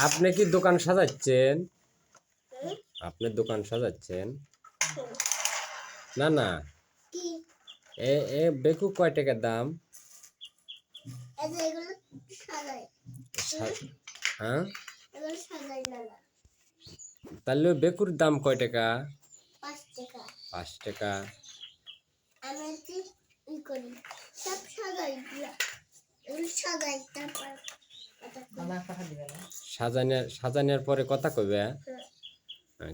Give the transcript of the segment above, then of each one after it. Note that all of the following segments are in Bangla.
আপনি কি দোকান সাজাচ্ছেন? আপনি দোকান সাজাচ্ছেন? না না, এ এ বেকু কয় টাকা দাম? হ্যাঁ, তাহলে ওই বেকুর দাম কয় টাকা? 5 টাকা। সাজানোর পরে কথা কইবে?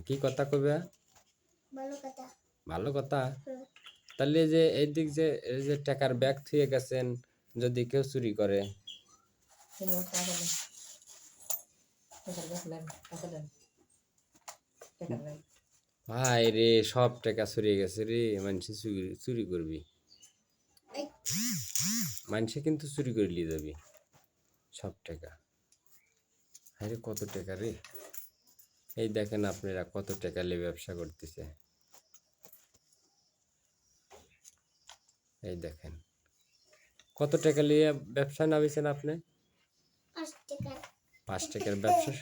কি কথা কইবে? ভালো কথা। তাহলে যে এইদিক যে এই যে টাকার ব্যাগ থুয়ে গেছেন, যদি কেউ চুরি করে? ভাই রে, সব টাকা চুরি গেছে রে। মানুষ চুরি করবি, মানুষে কিন্তু চুরি করে নিয়ে যাবি সব টাকা। আরে কত টাকা রে! এই দেখেন আপনারা কত টাকা নিয়ে ব্যবসা করতেছে। এই দেখেন কত টাকা নিয়ে ব্যবসা নামিয়েছেন আপনি? 5 টাকার ব্যবসা।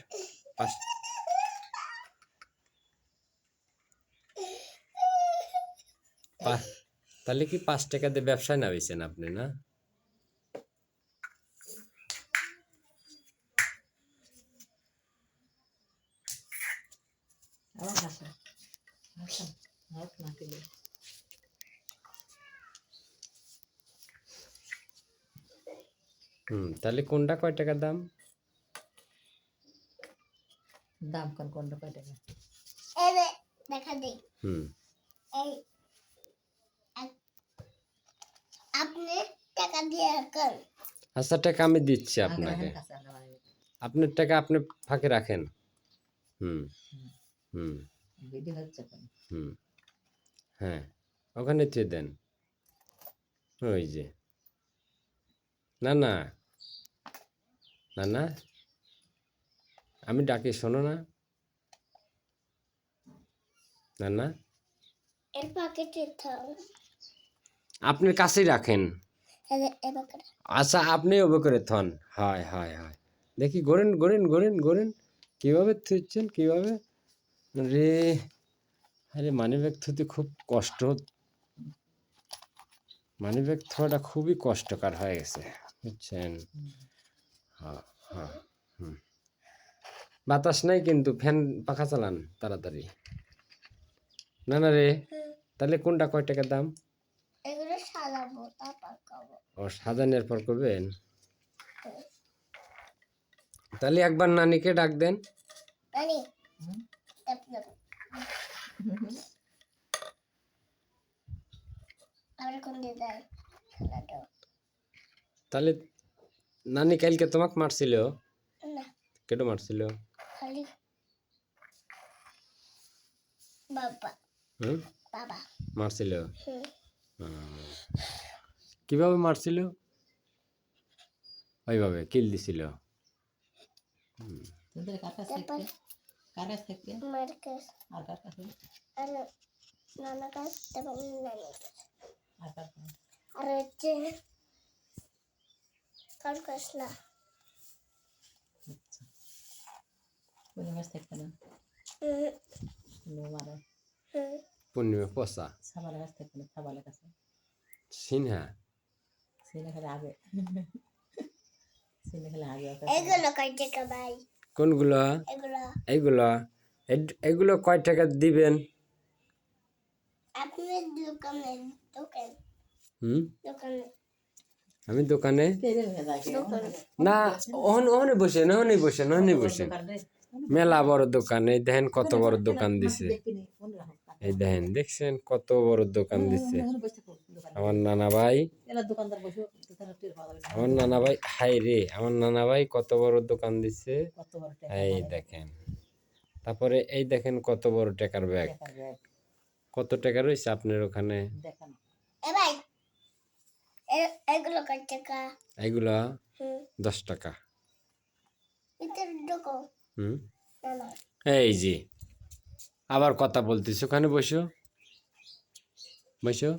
তাহলে কি 5 টাকা দিয়ে ব্যবসায় নামিয়েছেন আপনি? না, তাহলে কোনটা কয় টাকা দাম? কোনটা কয় টাকা? আচ্ছা, টাকা আমি দিচ্ছি আপনাকে। আপনার টাকা আপনি ফাঁকে রাখেন। হুম হুম হুম হ্যাঁ, ওখানে থুয়ে দেন। ওই যে, না না না না, আমি ডাকি শোনো না। না না, আপনার কাছেই রাখেন। আচ্ছা, আপনি ওবে করে থন। হয় হয় হয়, দেখি গড়েন গড়েন গড়েন গড়েন কিভাবে থুচ্ছেন, কিভাবে রে। আরে মানিব্যাগ থুতে খুব কষ্ট, মানিব্যাগ থোয়াটা খুবই কষ্টকর হয়ে গেছে, বুঝছেন? হ্যাঁ হ্যাঁ বাতাস নাই কিন্তু, ফ্যান পাখা চালান তাড়াতাড়ি। না না রে, তাহলে কোনটা কয় টাকা দাম? ও, সাজানোর পর করবেন? তাহলে একবার নানিকে ডাক দেন। তাহলে নানি কালকে তোমাকে মারছিল? কেটে মারছিল? মারছিল? কিভাবে মারছিল? ওইভাবে কিল দিছিল? পূর্ণিমা পচা সিনহা কোনগুলো? এইগুলা? এগুলো কয় টাকা দিবেন? আমি দোকানে না, ওখানে বসেন, ওখানে বসেন, ওখানে বসেন। মেলা বড় দোকান, এই দেখেন কত বড় দোকান দিছে। এই দেখেন, দেখছেন কত বড় দোকান দিছে আমার নানা ভাই। আমার নানা ভাই, হাই রে, আমার নানা ভাই কত বড় দোকান দিছে। এই দেখেন, তারপরে এই দেখেন কত বড় টাকার ব্যাগ। কত টাকা রয়েছে আপনার ওখানে? এগুলা 10 টাকা। এই যে আবার কথা বলতেছ, ওখানে বসো, বসো।